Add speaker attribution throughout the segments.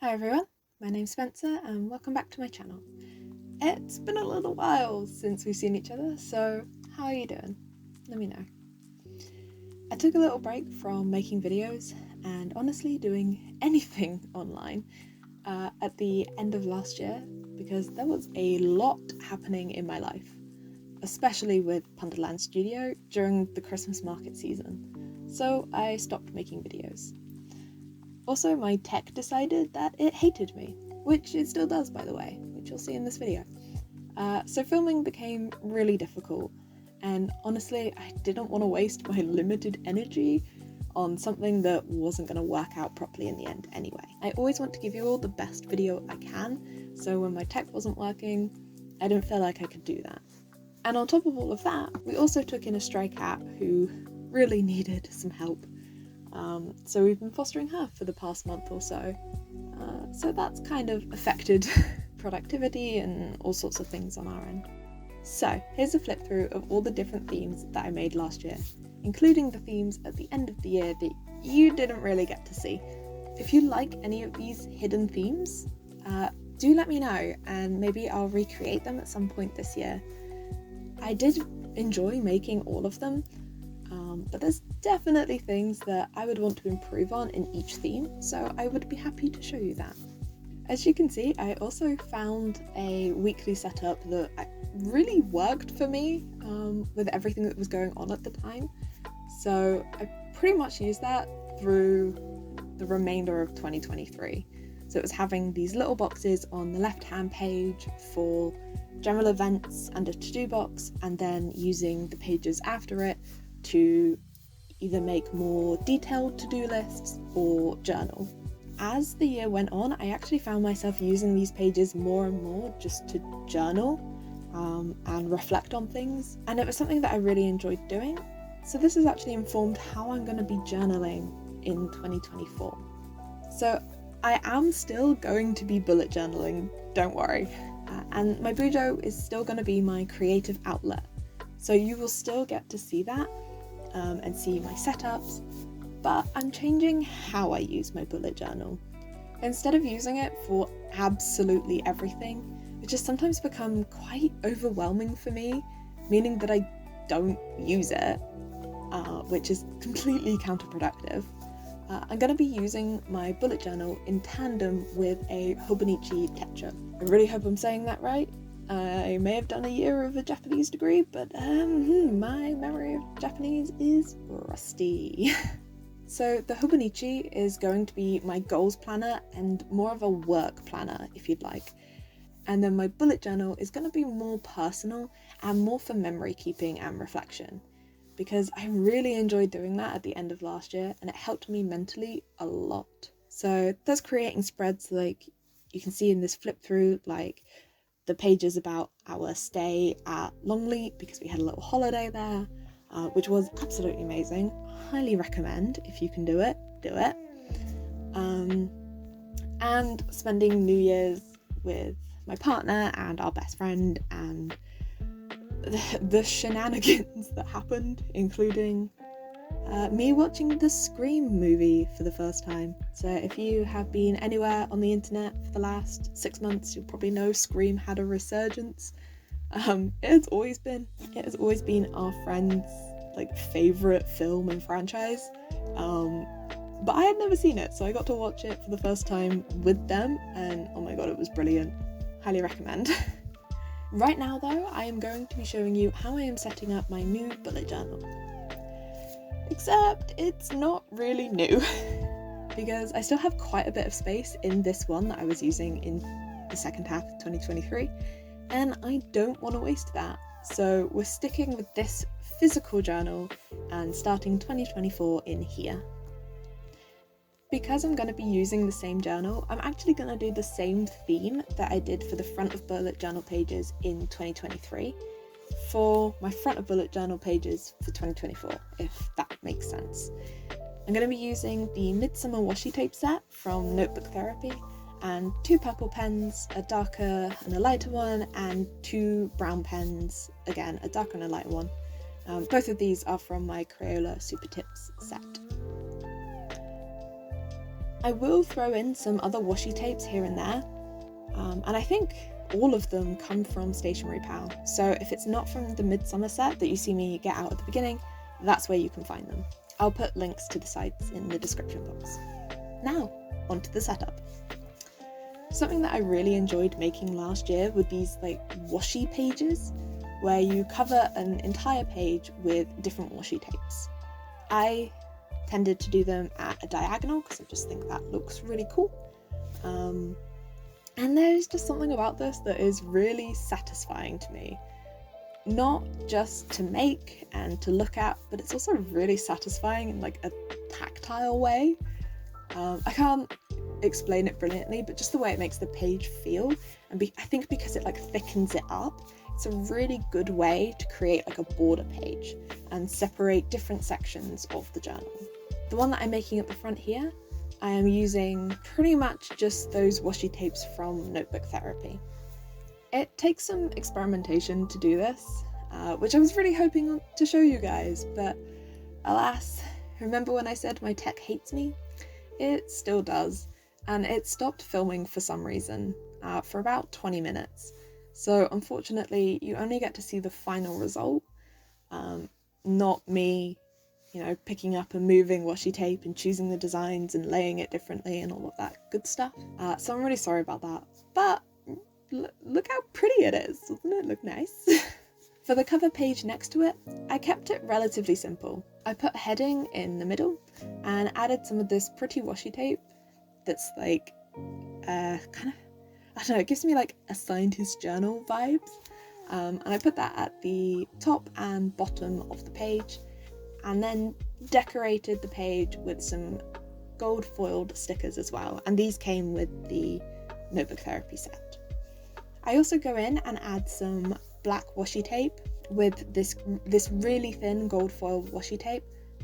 Speaker 1: Hi everyone, my name's Spencer and welcome back to my channel. It's been a little while since we've seen each other, so how are you doing? Let me know. I took a little break from making videos and honestly doing anything online at the end of last year because there was a lot happening in my life, especially with Punderland Studio during the Christmas market season, so I stopped making videos. Also, my tech decided that it hated me, which it still does, by the way, which you'll see in this video. So filming became really difficult, and honestly, I didn't want to waste my limited energy on something that wasn't going to work out properly in the end anyway. I always want to give you all the best video I can, so when my tech wasn't working, I didn't feel like I could do that. And on top of all of that, we also took in a stray cat who really needed some help. So we've been fostering her for the past month or so. So that's kind of affected productivity and all sorts of things on our end. So here's a flip through of all the different themes that I made last year, including the themes at the end of the year that you didn't really get to see. If you like any of these hidden themes, do let me know and maybe I'll recreate them at some point this year. I did enjoy making all of them, but there's definitely things that I would want to improve on in each theme, so I would be happy to show you that. As you can see, I also found a weekly setup that really worked for me with everything that was going on at the time, so I pretty much used that through the remainder of 2023. So it was having these little boxes on the left-hand page for general events and a to-do box, and then using the pages after it to either make more detailed to-do lists or journal. As the year went on, I actually found myself using these pages more and more just to journal and reflect on things, and it was something that I really enjoyed doing. So this has actually informed how I'm going to be journaling in 2024. So I am still going to be bullet journaling, don't worry, and my Bujo is still going to be my creative outlet, so you will still get to see that and see my setups, but I'm changing how I use my bullet journal. Instead of using it for absolutely everything, which has sometimes become quite overwhelming for me, meaning that I don't use it, which is completely counterproductive. I'm going to be using my bullet journal in tandem with a Hobonichi techo. I really hope I'm saying that right. I may have done a year of a Japanese degree, but my memory of Japanese is rusty. So the Hobonichi is going to be my goals planner and more of a work planner, if you'd like. And then my bullet journal is going to be more personal and more for memory keeping and reflection, because I really enjoyed doing that at the end of last year and it helped me mentally a lot. So that's creating spreads like you can see in this flip through, like the pages about our stay at Longleat because we had a little holiday there, which was absolutely amazing. Highly recommend. If you can do it, do it. And spending New Year's with my partner and our best friend and the shenanigans that happened, including me watching the Scream movie for the first time. So if you have been anywhere on the internet for the last 6 months, you'll probably know Scream had a resurgence. It has always been our friend's favourite film and franchise. But I had never seen it, so I got to watch it for the first time with them, and oh my god, it was brilliant. Highly recommend. Right now though, I am going to be showing you how I am setting up my new bullet journal. Except it's not really new, because I still have quite a bit of space in this one that I was using in the second half of 2023, and I don't want to waste that. So we're sticking with this physical journal and starting 2024 in here. Because I'm going to be using the same journal, I'm actually going to do the same theme that I did for the front of bullet journal pages in 2023 for my front of bullet journal pages for 2024, if that makes sense. I'm going to be using the Midsummer washi tape set from Notebook Therapy and 2 purple pens, a darker and a lighter one, and 2 brown pens, again a darker and a lighter one. Both of these are from my Crayola Super Tips set. I will throw in some other washi tapes here and there, and I think all of them come from Stationery Pal, so if it's not from the Midsummer set that you see me get out at the beginning, that's where you can find them. I'll put links to the sites in the description box. Now, onto the setup. Something that I really enjoyed making last year were these like washi pages, where you cover an entire page with different washi tapes. I tended to do them at a diagonal because I just think that looks really cool. And there's just something about this that is really satisfying to me. Not just to make and to look at, but it's also really satisfying in like a tactile way. I can't explain it brilliantly, but just the way it makes the page feel, and I think because it like thickens it up, it's a really good way to create like a border page and separate different sections of the journal. The one that I'm making at the front here, I am using pretty much just those washi tapes from Notebook Therapy. It takes some experimentation to do this, which I was really hoping to show you guys, but alas, remember when I said my tech hates me? It still does, and it stopped filming for some reason, for about 20 minutes. So unfortunately, you only get to see the final result, not me, picking up and moving washi tape and choosing the designs and laying it differently and all of that good stuff. So I'm really sorry about that, but look how pretty it is, doesn't it look nice? For the cover page next to it, I kept it relatively simple. I put a heading in the middle and added some of this pretty washi tape that's like, I don't know, it gives me like a scientist journal vibes. And I put that at the top and bottom of the page, and then decorated the page with some gold foiled stickers as well. And these came with the Notebook Therapy set. I also go in and add some black washi tape with this really thin gold foiled washi tape.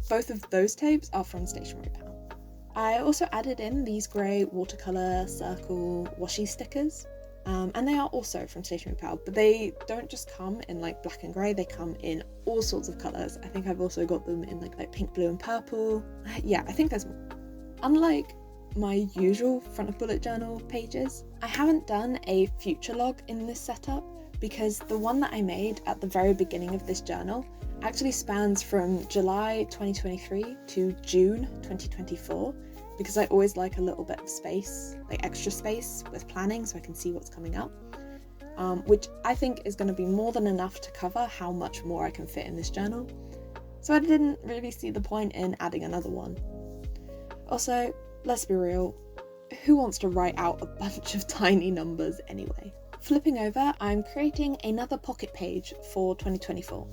Speaker 1: Both of those tapes are from Stationery Pal. I also added in these grey watercolour circle washi stickers, and they are also from Stationery Pal, but they don't just come in like black and grey, they come in all sorts of colours. I think I've also got them in like pink, blue and purple. Yeah, I think there's more. Unlike my usual front of bullet journal pages, I haven't done a future log in this setup because the one that I made at the very beginning of this journal actually spans from July 2023 to June 2024, because I always like a little bit of space, like extra space with planning so I can see what's coming up, which I think is going to be more than enough to cover how much more I can fit in this journal. So I didn't really see the point in adding another one. Also, let's be real, who wants to write out a bunch of tiny numbers anyway? Flipping over, I'm creating another pocket page for 2024.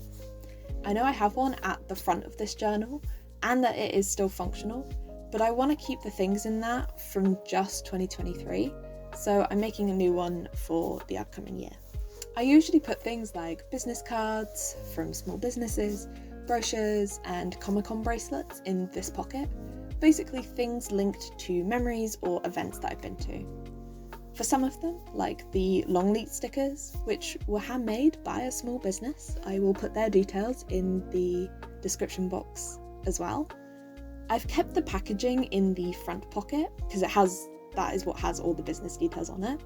Speaker 1: I know I have one at the front of this journal and that it is still functional, but I want to keep the things in that from just 2023, so I'm making a new one for the upcoming year. I usually put things like business cards from small businesses, brochures and Comic-Con bracelets in this pocket, basically things linked to memories or events that I've been to. For some of them, like the Longleat stickers, which were handmade by a small business, I will put their details in the description box as well. I've kept the packaging in the front pocket because that is what has all the business details on it.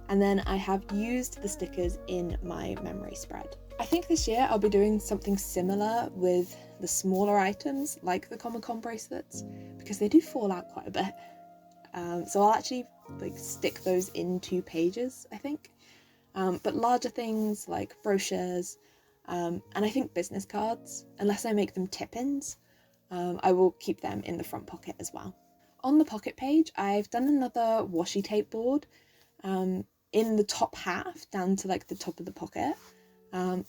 Speaker 1: And then I have used the stickers in my memory spread. I think this year I'll be doing something similar with the smaller items like the Comic-Con bracelets, because they do fall out quite a bit. So I'll actually stick those in 2 pages, I think. But larger things like brochures, and I think business cards, unless I make them tip-ins, I will keep them in the front pocket as well. On the pocket page, I've done another washi tape board in the top half down to the top of the pocket.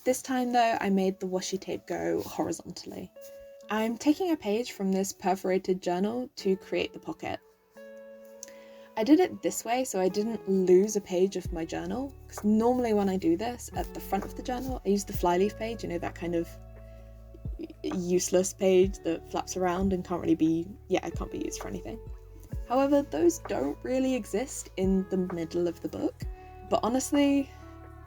Speaker 1: This time though, I made the washi tape go horizontally. I'm taking a page from this perforated journal to create the pocket. I did it this way so I didn't lose a page of my journal, because normally when I do this at the front of the journal, I use the flyleaf page, that kind of useless page that flaps around and can't be used for anything. However, those don't really exist in the middle of the book, but honestly,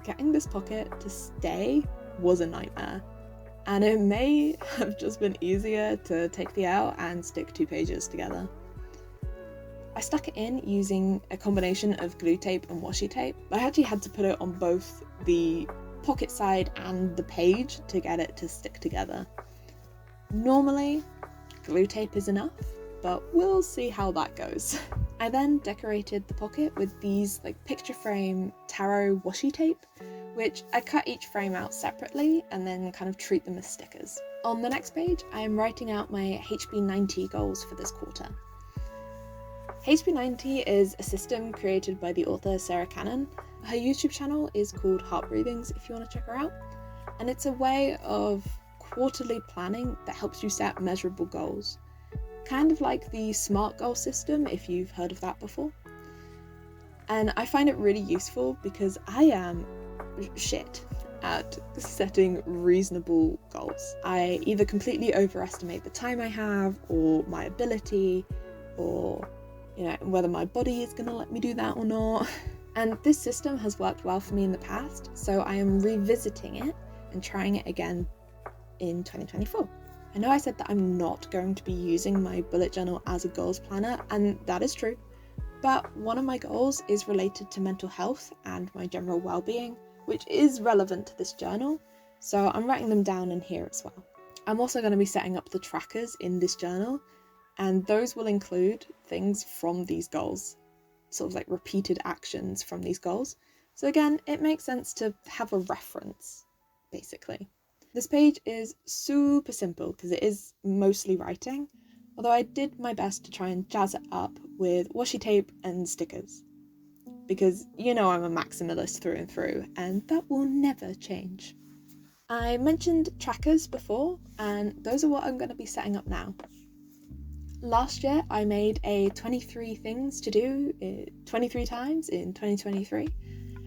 Speaker 1: getting this pocket to stay was a nightmare, and it may have just been easier to take the out and stick 2 pages together. I stuck it in using a combination of glue tape and washi tape. I actually had to put it on both the pocket side and the page to get it to stick together. Normally, glue tape is enough, but we'll see how that goes. I then decorated the pocket with these picture frame taro washi tape, which I cut each frame out separately and then kind of treat them as stickers. On the next page, I am writing out my HB90 goals for this quarter. HB90 is a system created by the author Sarah Cannon. Her YouTube channel is called Heart Breathings if you want to check her out, and it's a way of quarterly planning that helps you set measurable goals. Kind of like the SMART goal system, if you've heard of that before. And I find it really useful because I am shit at setting reasonable goals. I either completely overestimate the time I have, or my ability, or whether my body is going to let me do that or not. And this system has worked well for me in the past, so I am revisiting it and trying it again in 2024. I know I said that I'm not going to be using my bullet journal as a goals planner, and that is true, but one of my goals is related to mental health and my general well-being, which is relevant to this journal, so I'm writing them down in here as well. I'm also going to be setting up the trackers in this journal, and those will include things from these goals, sort of repeated actions from these goals. So again, it makes sense to have a reference, basically. This page is super simple because it is mostly writing, although I did my best to try and jazz it up with washi tape and stickers. Because I'm a maximalist through and through, and that will never change. I mentioned trackers before, and those are what I'm going to be setting up now. Last year I made a 23 things to do 23 times in 2023,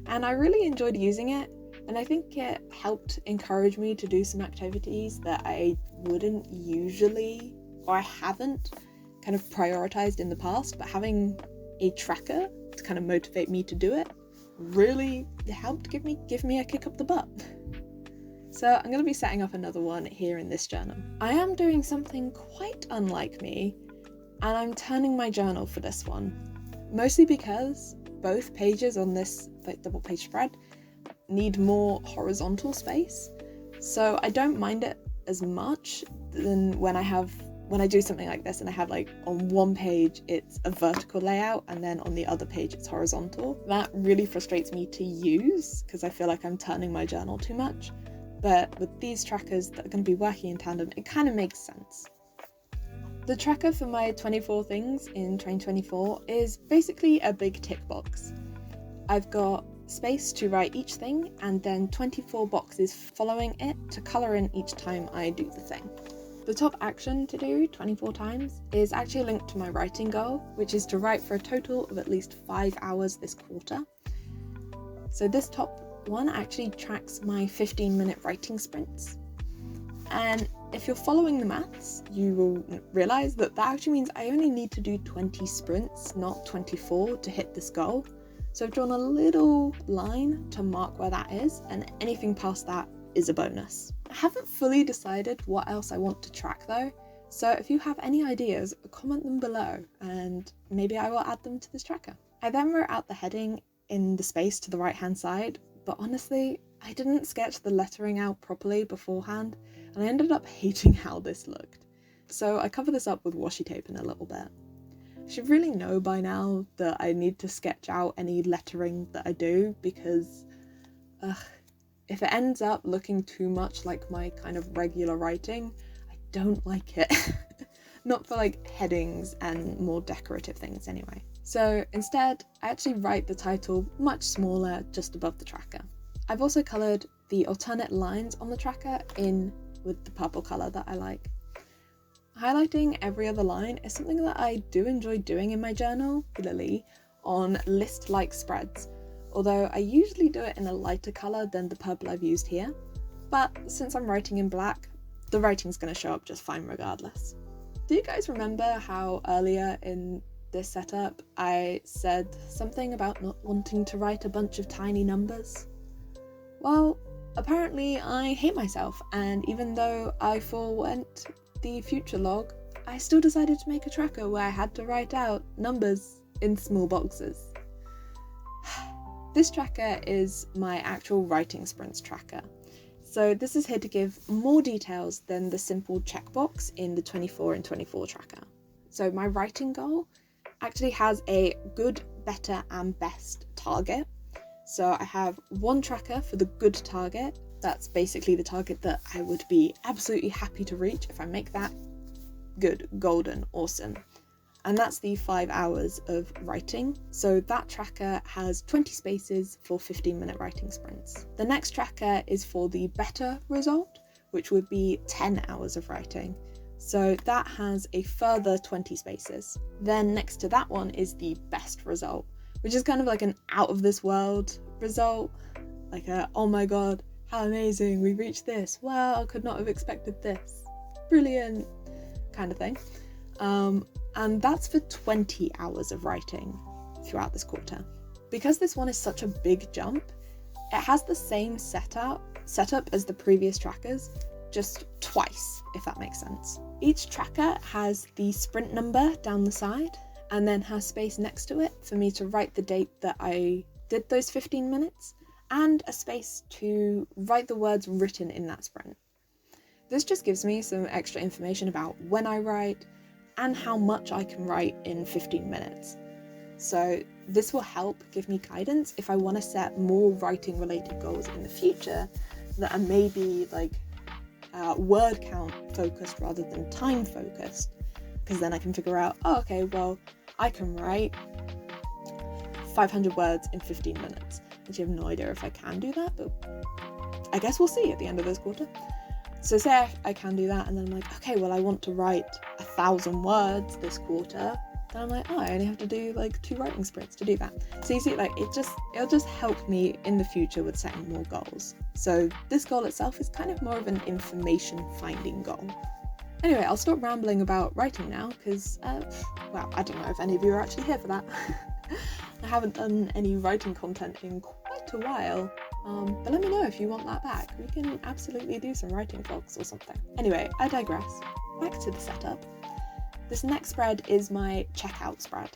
Speaker 1: and I really enjoyed using it, and I think it helped encourage me to do some activities that I wouldn't usually, or I haven't kind of prioritized in the past, but having a tracker to kind of motivate me to do it really helped give me a kick up the butt. So I'm going to be setting up another one here in this journal. I am doing something quite unlike me, and I'm turning my journal for this one, mostly because both pages on this double page spread need more horizontal space, so I don't mind it as much than when I do something like this and I have on one page it's a vertical layout and then on the other page it's horizontal. That really frustrates me to use because I feel like I'm turning my journal too much, but with these trackers that are going to be working in tandem, it kind of makes sense. The tracker for my 24 things in 2024 is basically a big tick box. I've got space to write each thing and then 24 boxes following it to colour in each time I do the thing. The top action to do 24 times is actually linked to my writing goal, which is to write for a total of at least 5 hours this quarter. So this top one actually tracks my 15-minute writing sprints. And if you're following the maths, you will realise that actually means I only need to do 20 sprints, not 24, to hit this goal. So I've drawn a little line to mark where that is, and anything past that is a bonus. I haven't fully decided what else I want to track though, so if you have any ideas, comment them below and maybe I will add them to this tracker. I then wrote out the heading in the space to the right hand side, but honestly, I didn't sketch the lettering out properly beforehand and I ended up hating how this looked. So I cover this up with washi tape in a little bit. I should really know by now that I need to sketch out any lettering that I do because if it ends up looking too much like my kind of regular writing, I don't like it. Not for headings and more decorative things anyway. So instead, I actually write the title much smaller just above the tracker. I've also coloured the alternate lines on the tracker in with the purple colour that I like. Highlighting every other line is something that I do enjoy doing in my journal, particularly on list-like spreads, although I usually do it in a lighter colour than the purple I've used here, but since I'm writing in black, the writing's going to show up just fine regardless. Do you guys remember how earlier in this setup I said something about not wanting to write a bunch of tiny numbers? Well, apparently I hate myself, and even though I forewent the future log, I still decided to make a tracker where I had to write out numbers in small boxes. This tracker is my actual writing sprints tracker. So this is here to give more details than the simple checkbox in the 24 and 24 tracker. So my writing goal actually has a good, better and best target. So I have one tracker for the good target. That's basically the target that I would be absolutely happy to reach if I make that good, golden, awesome. And that's the 5 hours of writing. So that tracker has 20 spaces for 15-minute writing sprints. The next tracker is for the better result, which would be 10 hours of writing. So that has a further 20 spaces. Then next to that one is the best result, which is kind of like an out of this world result. Like a, oh my god, how amazing, we reached this. Wow, I could not have expected this. Brilliant, kind of thing. And that's for 20 hours of writing throughout this quarter. Because this one is such a big jump, it has the same setup as the previous trackers, just twice, if that makes sense. Each tracker has the sprint number down the side and then has space next to it for me to write the date that I did those 15 minutes and a space to write the words written in that sprint. This just gives me some extra information about when I write and how much I can write in 15 minutes. So this will help give me guidance if I want to set more writing related goals in the future that are maybe like word count focused rather than time focused, because then I can figure out, oh, okay, well, I can write 500 words in 15 minutes, which I have no idea if I can do that, but I guess we'll see at the end of this quarter. So say I can do that, and then I'm like, okay, well, I want to write 1,000 words this quarter. Then I'm like, oh, I only have to do like 2 writing sprints to do that. So you see, like, it'll just help me in the future with setting more goals. So this goal itself is kind of more of an information finding goal. Anyway, I'll stop rambling about writing now, because, well, I don't know if any of you are actually here for that. I haven't done any writing content in quite a while. But let me know if you want that back. We can absolutely do some writing vlogs or something. Anyway, I digress. Back to the setup. This next spread is my checkout spread.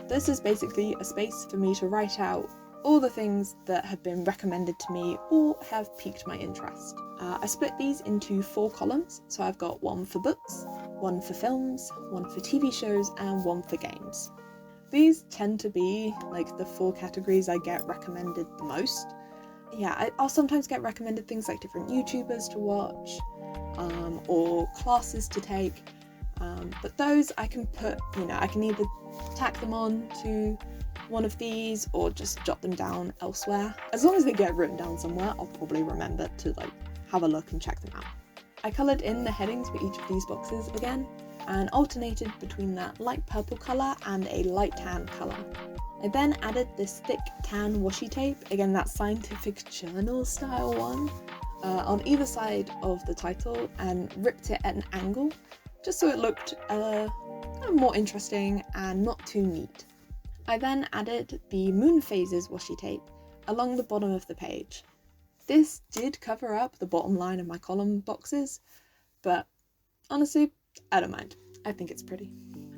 Speaker 1: This is basically a space for me to write out all the things that have been recommended to me or have piqued my interest. I split these into 4 columns. So I've got one for books, one for films, one for TV shows, and one for games. These tend to be like the 4 categories I get recommended the most. Yeah, I'll sometimes get recommended things like different YouTubers to watch, or classes to take, but those I can put, I can either tack them on to one of these or just jot them down elsewhere. As long as they get written down somewhere, I'll probably remember to have a look and check them out. I coloured in the headings for each of these boxes again, and alternated between that light purple colour and a light tan colour. I then added this thick tan washi tape, again that scientific journal style one, on either side of the title and ripped it at an angle, just so it looked kind of more interesting and not too neat. I then added the moon phases washi tape along the bottom of the page. This did cover up the bottom line of my column boxes, but honestly, I don't mind. I think it's pretty.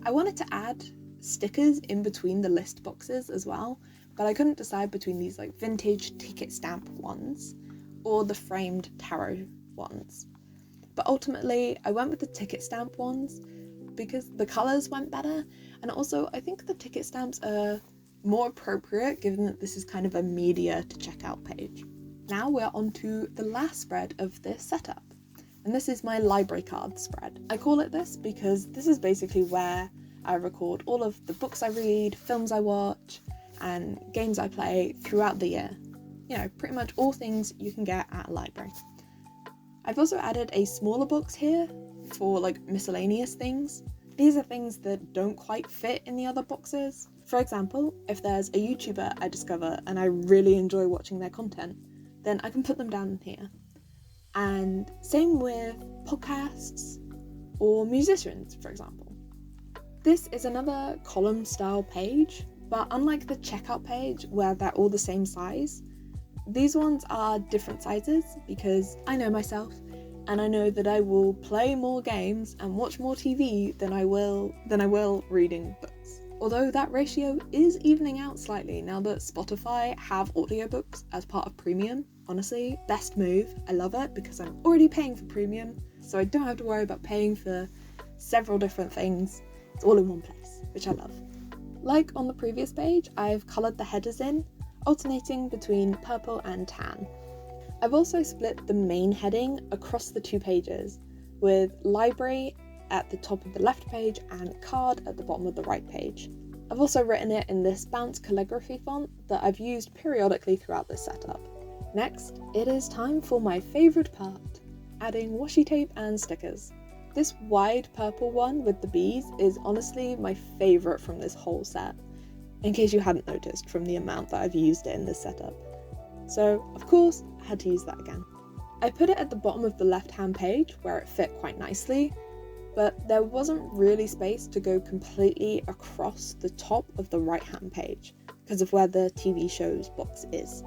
Speaker 1: I wanted to add stickers in between the list boxes as well, but I couldn't decide between these like vintage ticket stamp ones or the framed tarot ones. But ultimately I went with the ticket stamp ones because the colours went better, and also I think the ticket stamps are more appropriate given that this is kind of a media to checkout page. Now we're on to the last spread of this setup, and this is my library card spread. I call it this because this is basically where I record all of the books I read, films I watch, and games I play throughout the year. Pretty much all things you can get at a library. I've also added a smaller box here for miscellaneous things. These are things that don't quite fit in the other boxes. For example, if there's a YouTuber I discover and I really enjoy watching their content, then I can put them down here. And same with podcasts or musicians, for example. This is another column style page, but unlike the checkout page where they're all the same size, these ones are different sizes because I know myself. and I know that I will play more games and watch more TV than I will reading books. Although that ratio is evening out slightly now that Spotify have audiobooks as part of premium. Honestly, best move. I love it because I'm already paying for premium, so I don't have to worry about paying for several different things. It's all in one place, which I love. Like on the previous page, I've coloured the headers in, alternating between purple and tan. I've also split the main heading across the 2 pages, with library at the top of the left page and card at the bottom of the right page. I've also written it in this bounce calligraphy font that I've used periodically throughout this setup. Next, it is time for my favourite part, adding washi tape and stickers. This wide purple one with the bees is honestly my favourite from this whole set, in case you hadn't noticed from the amount that I've used it in this setup. So, of course, I had to use that again. I put it at the bottom of the left-hand page where it fit quite nicely, but there wasn't really space to go completely across the top of the right-hand page because of where the TV show's box is.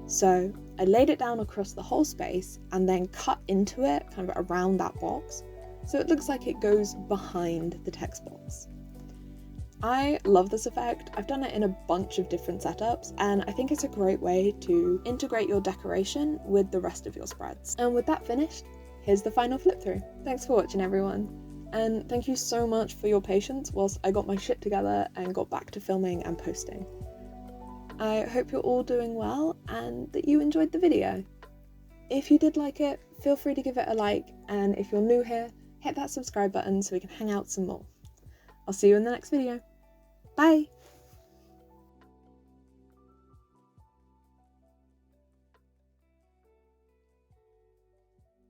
Speaker 1: So I laid it down across the whole space and then cut into it kind of around that box, so it looks like it goes behind the text box. I love this effect. I've done it in a bunch of different setups, and I think it's a great way to integrate your decoration with the rest of your spreads. And with that finished, here's the final flip through. Thanks for watching, everyone, and thank you so much for your patience whilst I got my shit together and got back to filming and posting. I hope you're all doing well and that you enjoyed the video. If you did like it, feel free to give it a like, and if you're new here, hit that subscribe button so we can hang out some more. I'll see you in the next video. Bye!